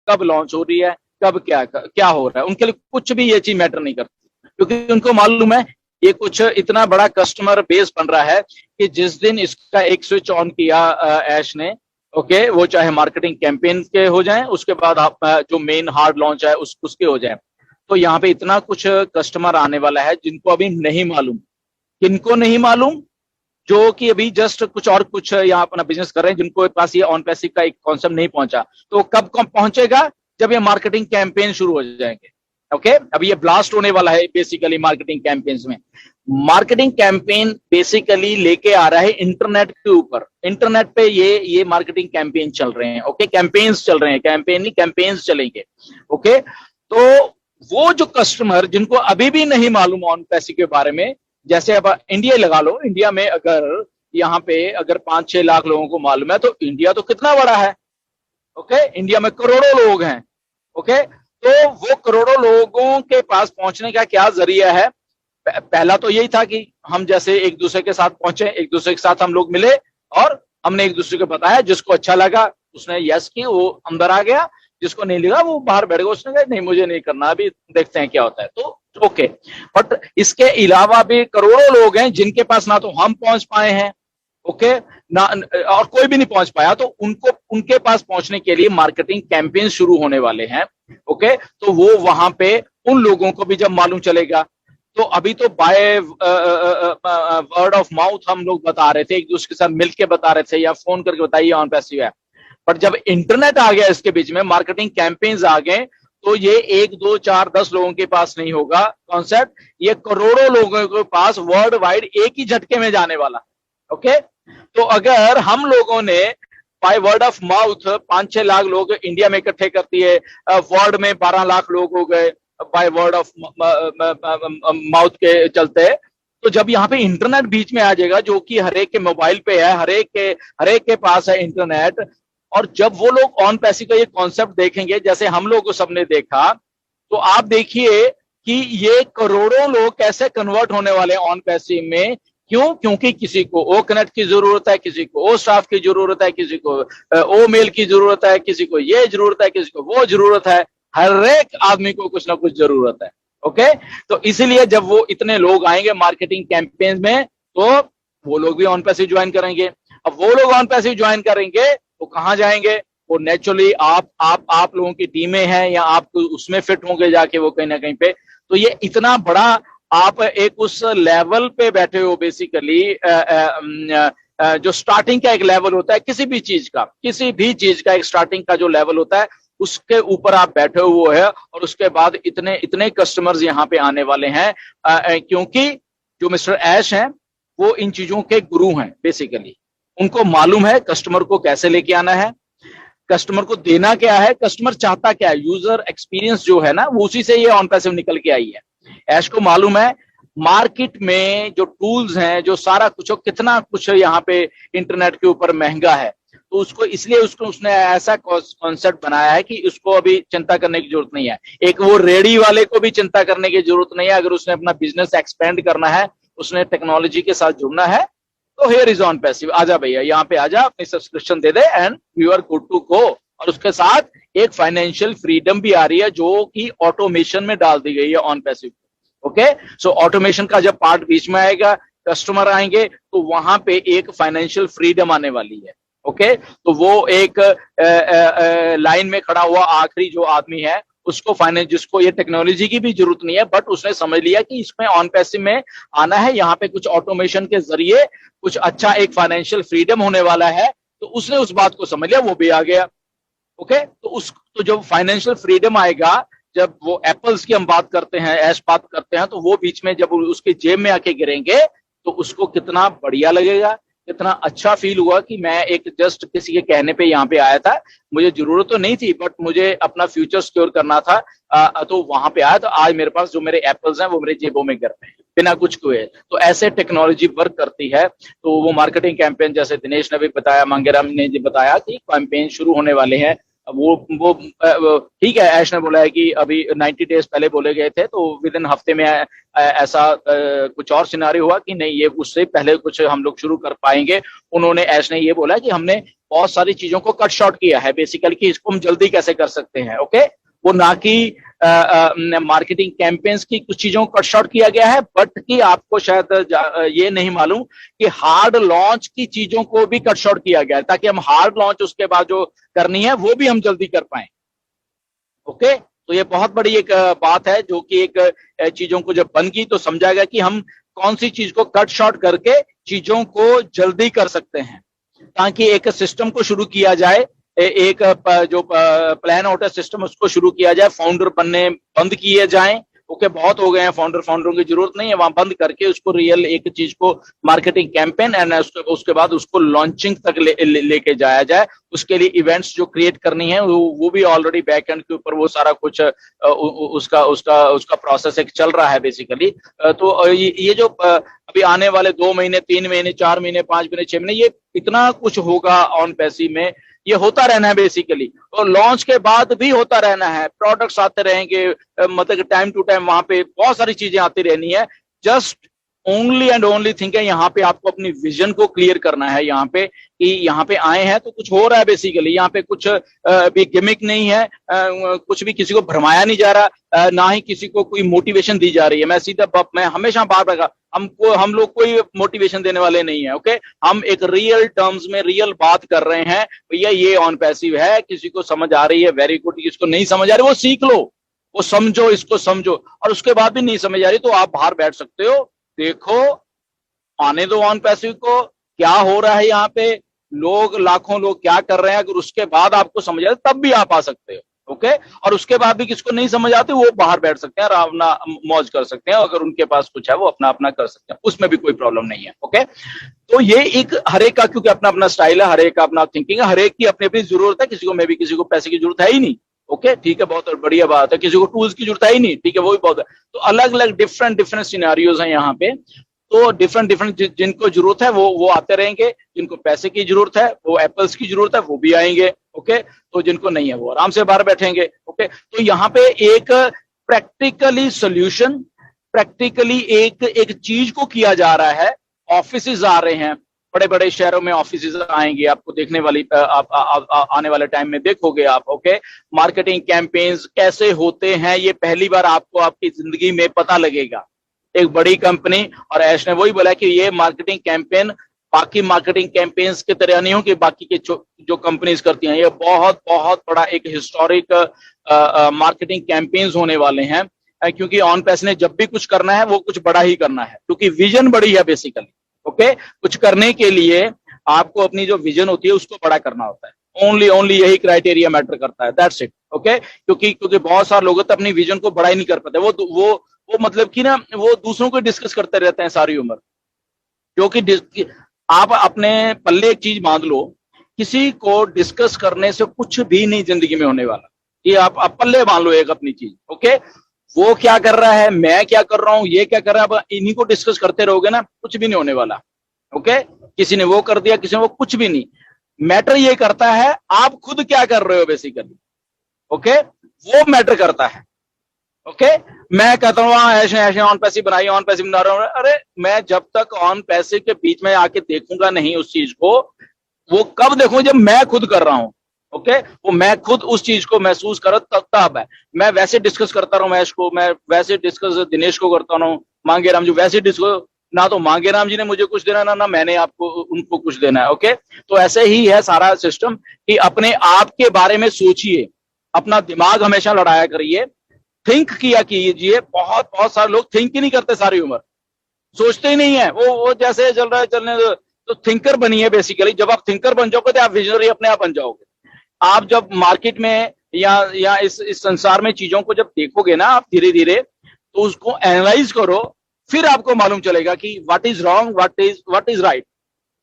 कब लॉन्च हो रही है, कब क्या क्या हो रहा है, उनके लिए कुछ भी ये चीज मैटर नहीं करती, क्योंकि उनको मालूम है ये कुछ इतना बड़ा कस्टमर बेस बन रहा है कि जिस दिन इसका एक स्विच ऑन किया ऐश ने, ओके, वो चाहे मार्केटिंग कैंपेन के हो जाए, उसके बाद आप जो मेन हार्ड लॉन्च है उसके हो जाए, तो यहाँ पे इतना कुछ कस्टमर आने वाला है जिनको अभी नहीं मालूम। किनको नहीं मालूम? जो कि अभी जस्ट कुछ यहाँ अपना बिजनेस कर रहे हैं, जिनको पास ये ऑन पैसिव का एक कॉन्सेप्ट नहीं पहुंचा, तो कब पहुंचेगा? जब ये मार्केटिंग कैंपेन शुरू हो जाएंगे। ओके, अभी ये ब्लास्ट होने वाला है बेसिकली मार्केटिंग कैंपेन्स में। मार्केटिंग कैंपेन बेसिकली लेके आ रहा है इंटरनेट के ऊपर, इंटरनेट पे ये मार्केटिंग कैंपेन चल रहे हैं। ओके, कैंपेन्स चल रहे हैं, कैंपेन नहीं, कैंपेन्स चलेंगे। ओके, तो वो जो कस्टमर जिनको अभी भी नहीं मालूम ऑन पैसिव के बारे में, जैसे अब इंडिया लगा लो, इंडिया में अगर यहाँ पे अगर 5-6 लाख लोगों को मालूम है, तो इंडिया तो कितना बड़ा है। ओके, इंडिया में करोड़ों लोग हैं। ओके, तो वो करोड़ों लोगों के पास पहुंचने का क्या जरिया है? पहला तो यही था कि हम जैसे एक दूसरे के साथ पहुंचे, एक दूसरे के साथ हम लोग मिले और हमने एक दूसरे को बताया, जिसको अच्छा लगा उसने यस की, वो अंदर आ गया, जिसको नहीं लगा वो बाहर बैठ गया, उसने कहा नहीं मुझे नहीं करना, अभी देखते हैं क्या होता है। तो ओके, बट इसके अलावा भी करोड़ों लोग हैं जिनके पास ना तो हम पहुंच पाए हैं, ओके, ना और कोई भी नहीं पहुंच पाया, तो उनको उनके पास पहुंचने के लिए मार्केटिंग कैंपेन शुरू होने वाले हैं। ओके, तो वो वहां पे उन लोगों को भी जब मालूम चलेगा, तो अभी तो बाय वर्ड ऑफ माउथ हम लोग बता रहे थे, एक दूसरे के साथ मिलके बता रहे थे या फोन करके बताइए ऑन पैसिव है। पर जब इंटरनेट आ गया इसके बीच में, मार्केटिंग कैंपेन्स आ गए, तो ये 1, 2, 4, 10 लोगों के पास नहीं होगा कॉन्सेप्ट, ये करोड़ों लोगों के पास वर्ल्ड वाइड एक ही झटके में जाने वाला। ओके, तो अगर हम लोगों ने by word of mouth 5-6 lakh लोग इंडिया में इकट्ठे कर दिए, वर्ल्ड में 12 लाख लोग हो गए बाय वर्ड ऑफ माउथ के चलते, तो जब यहाँ पे इंटरनेट बीच में आ जाएगा, जो कि हर एक के मोबाइल पे है, हर एक के पास है इंटरनेट, और जब वो लोग ऑन पैसिव का ये कॉन्सेप्ट देखेंगे जैसे हम लोग को सबने देखा, तो आप देखिए कि ये करोड़ों लोग कैसे कन्वर्ट होने वाले हैं ऑन पैसिव में। क्यों? क्योंकि किसी को ओ कनेक्ट की जरूरत है, किसी को ओ स्टाफ की जरूरत है, किसी को ओ मेल की जरूरत है, किसी को ये जरूरत है, किसी को वो जरूरत है, हर एक आदमी को कुछ ना कुछ जरूरत है। ओके, तो इसीलिए जब वो इतने लोग आएंगे मार्केटिंग कैंपेन में, तो वो लोग भी ऑन पैसिव ज्वाइन करेंगे। अब वो लोग ऑन पैसिव ज्वाइन करेंगे तो कहां जाएंगे? वो नेचुरली आप लोगों की टीमें हैं या आप उसमें फिट होंगे जाके वो कहीं ना कहीं पे। तो ये इतना बड़ा आप एक उस लेवल पे बैठे हो बेसिकली, जो स्टार्टिंग का एक लेवल होता है किसी भी चीज का एक स्टार्टिंग का जो लेवल होता है, उसके ऊपर आप बैठे हुए हैं, और उसके बाद इतने इतने कस्टमर्स यहाँ पे आने वाले हैं, क्योंकि जो मिस्टर ऐश हैं वो इन चीजों के गुरु हैं बेसिकली। उनको मालूम है कस्टमर को कैसे लेके आना है, कस्टमर को देना क्या है, कस्टमर चाहता क्या है, यूजर एक्सपीरियंस जो है ना, वो उसी से ये ऑन पैसिव निकल के आई है। ऐश को मालूम है मार्केट में जो टूल्स हैं, जो सारा कुछ, कितना कुछ यहाँ पे इंटरनेट के ऊपर महंगा है, तो उसको इसलिए उसने ऐसा कॉन्सेप्ट बनाया है कि उसको अभी चिंता करने की जरूरत नहीं है। एक वो रेडी वाले को भी चिंता करने की जरूरत नहीं है, अगर उसने अपना बिजनेस एक्सपेंड करना है, उसने टेक्नोलॉजी के साथ जुड़ना है, तो हियर इज ऑन पैसिव। आजा भैया यहाँ पे आजा, अपनी सब्सक्रिप्शन दे दे and you are good to go. और उसके साथ एक फाइनेंशियल फ्रीडम भी आ रही है, जो कि ऑटोमेशन में डाल दी गई है on passive. Okay, so automation का जब पार्ट बीच में आएगा, कस्टमर आएंगे, तो वहां पे एक फाइनेंशियल फ्रीडम आने वाली है। ओके, तो वो एक लाइन में खड़ा हुआ आखिरी जो आदमी है, उसको फाइनेंस, जिसको ये टेक्नोलॉजी की भी जरूरत नहीं है, बट उसने समझ लिया कि इसमें ऑन पैसिव में आना है, यहाँ पे कुछ ऑटोमेशन के जरिए कुछ अच्छा एक फाइनेंशियल फ्रीडम होने वाला है, तो उसने उस बात को समझ लिया, वो भी आ गया। ओके, तो जब फाइनेंशियल फ्रीडम आएगा, जब वो एप्पल्स की हम बात करते हैं, ऐश बात करते हैं, तो वो बीच में जब उसके जेब में आके गिरेंगे, तो उसको कितना बढ़िया लगेगा, कितना अच्छा फील हुआ कि मैं एक जस्ट किसी के कहने पे यहाँ पे आया था, मुझे जरूरत तो नहीं थी, बट मुझे अपना फ्यूचर सिक्योर करना था, तो वहां पे आया, तो आज मेरे पास जो मेरे एप्पल्स हैं वो मेरे जेबों में गिर रहे हैं बिना कुछ हुए। तो ऐसे टेक्नोलॉजी वर्क करती है। तो वो मार्केटिंग कैंपेन, जैसे दिनेश ने भी बताया, मांगेराम ने भी बताया कि कैंपेन शुरू होने वाले हैं वो ठीक है, ऐश ने बोला है कि अभी 90 डेज पहले बोले गए थे, तो विद इन हफ्ते में ऐसा कुछ और सिनारी हुआ कि नहीं, ये उससे पहले कुछ हम लोग शुरू कर पाएंगे। उन्होंने, ऐश ने ये बोला कि हमने बहुत सारी चीजों को कट शॉर्ट किया है बेसिकली, कि इसको हम जल्दी कैसे कर सकते हैं। ओके, वो ना कि मार्केटिंग कैंपेन्स की कुछ चीजों को कट शॉर्ट किया गया है, बट कि आपको शायद ये नहीं मालूम कि हार्ड लॉन्च की चीजों को भी कट शॉर्ट किया गया है, ताकि हम हार्ड लॉन्च उसके बाद जो करनी है वो भी हम जल्दी कर पाए। ओके, तो ये बहुत बड़ी एक बात है, जो कि एक चीजों को जब बन की तो समझा गया कि हम कौन सी चीज को कट शॉर्ट करके चीजों को जल्दी कर सकते हैं, ताकि एक सिस्टम को शुरू किया जाए, एक जो प्लान आउट सिस्टम उसको शुरू किया जाए, फाउंडर बनने बंद किए जाएं। ओके, बहुत हो गए हैं फाउंडरों की जरूरत नहीं है, वहां बंद करके उसको रियल एक चीज को मार्केटिंग कैंपेन एंड उसके बाद उसको लॉन्चिंग तक लेके जाया जाए। उसके लिए इवेंट्स जो क्रिएट करनी है वो भी ऑलरेडी बैक एंड के ऊपर वो सारा कुछ उसका उसका उसका प्रोसेस एक चल रहा है बेसिकली। तो ये जो अभी आने वाले 2 महीने, 3 महीने, 4 महीने, 5 महीने, 6 महीने, ये इतना कुछ होगा ऑन पैसी में, ये होता रहना है बेसिकली, और लॉन्च के बाद भी होता रहना है, प्रोडक्ट्स आते रहेंगे, मतलब टाइम टू टाइम वहां पे बहुत सारी चीजें आती रहनी है। Just only and only thing है, यहाँ पे आपको अपनी विजन को क्लियर करना है, यहाँ पे कि यहाँ पे आए हैं तो कुछ हो रहा है बेसिकली, यहाँ पे कुछ भी गिमिक नहीं है, कुछ भी किसी को भरमाया नहीं जा रहा, ना ही किसी को कोई मोटिवेशन दी जा रही है। मैं हमेशा बार बार हम लोग कोई मोटिवेशन देने वाले नहीं है। ओके, हम एक रियल टर्म्स में रियल बात कर रहे हैं, भैया ये ऑन पैसिव है, किसी को समझ आ रही है वेरी गुड, किसको नहीं समझ आ रही वो सीख लो, वो समझो, इसको समझो, और उसके बाद भी नहीं समझ आ रही तो आप बाहर बैठ सकते हो, देखो, आने दो ऑन पैसिव को, क्या हो रहा है यहाँ पे, लोग लाखों लोग क्या कर रहे हैं, अगर उसके बाद आपको समझ आए तब भी आप आ सकते हो। ओके, और उसके बाद भी किसको नहीं समझ आती वो बाहर बैठ सकते हैं और अपना मौज कर सकते हैं, अगर उनके पास कुछ है वो अपना अपना कर सकते हैं, उसमें भी कोई प्रॉब्लम नहीं है। ओके, तो ये एक हर एक का, क्योंकि अपना अपना स्टाइल है, हर एक का अपना थिंकिंग है, हर एक की अपनी अपनी जरूरत है, किसी को मैं भी किसी को पैसे की जरूरत है ही नहीं। ओके, ठीक है, बहुत बढ़िया बात है, किसी को टूल्स की जरूरत है ही नहीं, ठीक है, वो भी बहुत है। तो अलग अलग डिफरेंट डिफरेंट सिनेरियोज हैं यहाँ पे, तो डिफरेंट डिफरेंट जिनको जरूरत है वो आते रहेंगे, जिनको पैसे की जरूरत है, वो एप्पल्स की जरूरत है, वो भी आएंगे। ओके, तो जिनको नहीं है वो आराम से बाहर बैठेंगे। ओके, तो यहाँ पे एक प्रैक्टिकली सोल्यूशन, प्रैक्टिकली एक चीज को किया जा रहा है। ऑफिसेज आ रहे हैं, बड़े बड़े शहरों में ऑफिसेज आएंगे, आपको देखने वाली आने वाले टाइम में देखोगे आप। ओके, मार्केटिंग कैंपेन्स कैसे होते हैं ये पहली बार आपको आपकी जिंदगी में पता लगेगा। एक बड़ी कंपनी, और ऐश ने वही बोला कि ये मार्केटिंग कैंपेन बाकी मार्केटिंग कैंपेन्स की तरह नहीं हो कि बाकी के जो कंपनीज करती हैं, ये बहुत बहुत बड़ा एक हिस्टोरिक मार्केटिंग कैंपेन्स होने वाले हैं, क्योंकि ऑन पैस ने जब भी कुछ करना है वो कुछ बड़ा ही करना है, क्योंकि विजन बड़ी है बेसिकली। ओके, कुछ करने के लिए आपको अपनी जो विजन होती है उसको बड़ा करना होता है, ओनली यही क्राइटेरिया मैटर करता है, दैट्स इट। ओके, क्योंकि बहुत सारे लोग तो अपनी विजन को बड़ा ही नहीं कर पाते, वो मतलब कि ना वो दूसरों को डिस्कस करते रहते हैं सारी उम्र, क्योंकि आप अपने पल्ले एक चीज बांध लो, किसी को डिस्कस करने से कुछ भी नहीं जिंदगी में होने वाला, ये आप पल्ले बांध लो एक अपनी चीज। ओके, वो क्या कर रहा है, मैं क्या कर रहा हूं, ये क्या कर रहा है, इन्हीं को डिस्कस करते रहोगे ना, कुछ भी नहीं होने वाला। ओके, किसी ने वो कर दिया, किसी ने वो, कुछ भी नहीं, मैटर ये करता है आप खुद क्या कर रहे हो बेसिकली। ओके, वो मैटर करता है। ओके, मैं कहता हूँ ऐसे ऐसे ऑन पैसिव बनाइए, ऑन पैसिव बना रहा हूँ, अरे मैं जब तक ऑन पैसिव के बीच में आके देखूंगा नहीं उस चीज को, वो कब देखूंगा जब मैं खुद कर रहा हूँ। ओके, वो मैं खुद उस चीज को महसूस कर तब है। मैं वैसे डिस्कस करता रहा महेश को, मैं वैसे डिस्कस दिनेश को करता रहा हूँ, मांगे राम जी वैसे डिस्कस, ना तो मांगे राम जी ने मुझे कुछ देना, ना मैंने आपको उनको कुछ देना है। ओके, तो ऐसे ही है सारा सिस्टम कि अपने आप के बारे में सोचिए, अपना दिमाग हमेशा लड़ाया करिए, थिंक किया कीजिए। बहुत बहुत सारे लोग थिंक ही नहीं करते सारी उम्र, सोचते ही नहीं है, वो जैसे चल रहा है चलने दो। तो थिंकर बनिए बेसिकली, जब आप थिंकर बन जाओगे तो आप विजनरी अपने आप बन जाओगे। आप जब मार्केट में या इस संसार में चीजों को जब देखोगे ना आप धीरे धीरे, तो उसको एनालाइज करो, फिर आपको मालूम चलेगा कि what is wrong, what is right.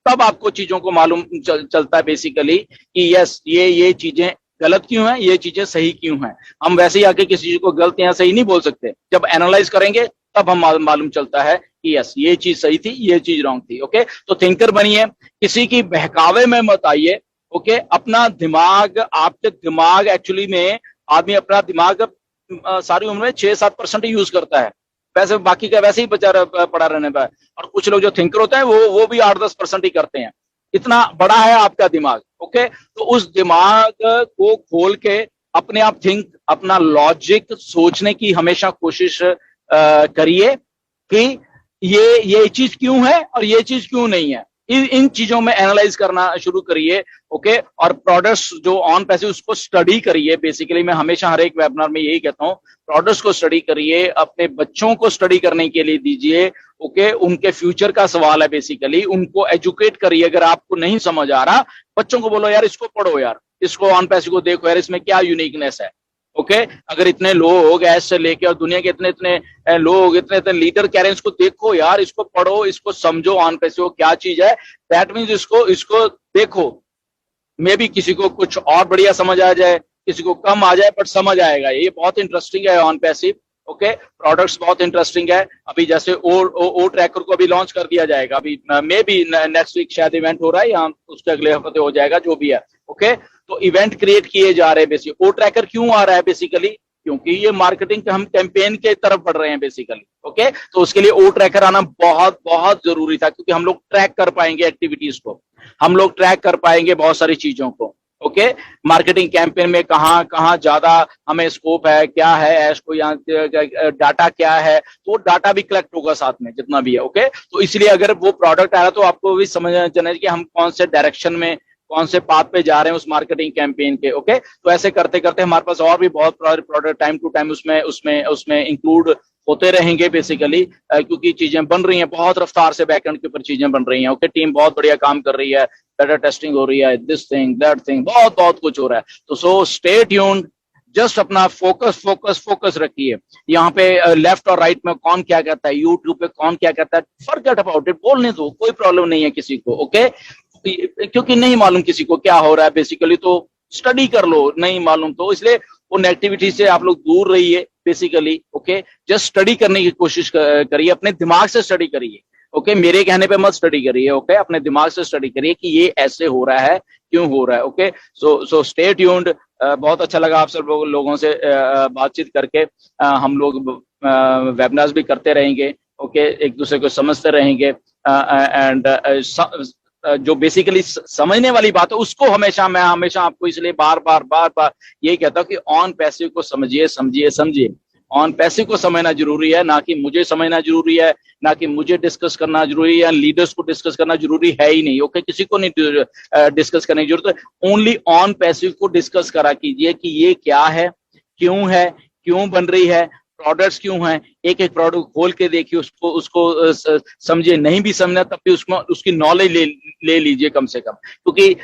तब आपको चीजों को मालूम चलता है बेसिकली कि यस ये चीजें गलत क्यों है, ये चीजें सही क्यों हैं। हम वैसे ही आके किसी चीज को गलत या सही नहीं बोल सकते, जब एनालाइज करेंगे तब हम मालूम चलता है कि यस ये चीज सही थी, ये चीज रॉन्ग थी। ओके, तो थिंकर बनिए, किसी की बहकावे में मत आइए। ओके, अपना दिमाग, आपके दिमाग एक्चुअली में, आदमी अपना दिमाग सारी उम्र में 6-7% ही यूज करता है, वैसे बाकी का वैसे ही बेचारा पड़ा रहने पर। और कुछ लोग जो थिंकर होते हैं वो भी 8-10% ही करते हैं। इतना बड़ा है आपका दिमाग। ओके, तो उस दिमाग को खोल के अपने आप थिंक, अपना लॉजिक सोचने की हमेशा कोशिश करिए कि ये चीज क्यों है और ये चीज क्यों नहीं है। इन चीजों में एनालाइज करना शुरू करिए। ओके, और प्रोडक्ट्स जो ऑन पैसिव उसको स्टडी करिए। बेसिकली मैं हमेशा हर एक वेबिनार में यही कहता हूँ, प्रोडक्ट्स को स्टडी करिए, अपने बच्चों को स्टडी करने के लिए दीजिए। ओके, उनके फ्यूचर का सवाल है, बेसिकली उनको एजुकेट करिए। अगर आपको नहीं समझ आ रहा, बच्चों को बोलो यार इसको पढ़ो, यार इसको ऑन पैसिव को देखो, यार इसमें क्या यूनिकनेस है। ओके, अगर इतने लोग ऐसे लेके और दुनिया के इतने इतने लोग, इतने इतने लीडर कह रहे हैं इसको देखो यार, इसको पढ़ो, इसको समझो, ऑन पैसिव क्या चीज है, दैट मीन्स इसको इसको देखो। मे बी किसी को कुछ और बढ़िया समझ आ जाए, किसी को कम आ जाए, बट समझ आएगा। ये बहुत इंटरेस्टिंग है ऑन पैसिव। ओके, प्रोडक्ट्स बहुत इंटरेस्टिंग है। अभी जैसे ओ ट्रैकर को अभी लॉन्च कर दिया जाएगा, अभी मे बी नेक्स्ट वीक शायद इवेंट हो रहा है, या उसके अगले हफ्ते हो जाएगा, जो भी है। ओके, तो इवेंट क्रिएट किए जा रहे हैं बेसिकली। ओ ट्रैकर क्यों आ रहा है बेसिकली, क्योंकि ये मार्केटिंग हम कैंपेन के तरफ बढ़ रहे हैं बेसिकली। ओके, तो उसके लिए ओ ट्रैकर आना बहुत बहुत जरूरी था, क्योंकि हम लोग ट्रैक कर पाएंगे एक्टिविटीज को, हम लोग ट्रैक कर पाएंगे बहुत सारी चीजों को। ओके, मार्केटिंग कैंपेन में कहाँ कहाँ ज्यादा हमें स्कोप है, क्या है ऐश को, यहाँ डाटा क्या है, तो डाटा भी कलेक्ट होगा साथ में जितना भी है। ओके, तो इसलिए अगर वो प्रोडक्ट आ रहा है तो आपको भी समझना चाहिए कि हम कौन से डायरेक्शन में, कौन से पाथ पे जा रहे हैं उस मार्केटिंग कैंपेन के। ओके, तो ऐसे करते करते हमारे पास और भी बहुत प्रोडक्ट टाइम टू टाइम उसमें उसमें उसमें इंक्लूड होते रहेंगे बेसिकली, क्योंकि चीजें बन रही हैं बहुत रफ्तार से, बैकएंड के ऊपर चीजें बन रही हैं। ओके, टीम बहुत बढ़िया काम कर रही है, बेटर टेस्टिंग हो रही है, दिस थिंग दैट थिंग, बहुत बहुत कुछ हो रहा है। तो सो स्टे ट्यून्ड, जस्ट अपना फोकस फोकस फोकस रखिए। यहाँ पे लेफ्ट और राइट में कौन क्या कहता है, यूट्यूब पे कौन क्या कहता है, फॉरगेट अबाउट इट, बोलने दो, कोई प्रॉब्लम नहीं है किसी को। ओके, क्योंकि नहीं मालूम किसी को क्या हो रहा है बेसिकली, तो स्टडी कर लो, नहीं मालूम तो इसलिए वो नेगेटिविटी से आप लोग दूर रहिए बेसिकली। ओके, जस्ट स्टडी करने की कोशिश करिए, अपने दिमाग से स्टडी करिए। ओके, मेरे कहने पे मत स्टडी करिए। ओके, अपने दिमाग से स्टडी करिए कि ये ऐसे हो रहा है, क्यों हो रहा है। Okay, so stay tuned. बहुत अच्छा लगा आप सब लोगों से बातचीत करके। हम लोग वेबिनार्स भी करते रहेंगे। ओके, एक दूसरे को समझते रहेंगे, एंड जो बेसिकली समझने वाली बात है उसको मैं हमेशा आपको इसलिए बार बार यही कहता हूँ कि ऑन पैसिव को समझिए समझिए समझिए। ऑन पैसिव को समझना जरूरी है, ना कि मुझे समझना जरूरी है, ना कि मुझे डिस्कस करना जरूरी है, लीडर्स को डिस्कस करना जरूरी है ही नहीं। ओके, किसी को नहीं डिस्कस करने की जरूरत है, ओनली ऑन पैसिव को डिस्कस करा कीजिए कि ये क्या है, क्यों बन रही है, प्रोडक्ट्स क्यों हैं, एक एक प्रोडक्ट खोल के देखिए, उसको समझिए। नहीं भी समझना तब भी उसको उसकी नॉलेज ले लीजिए कम से कम, क्योंकि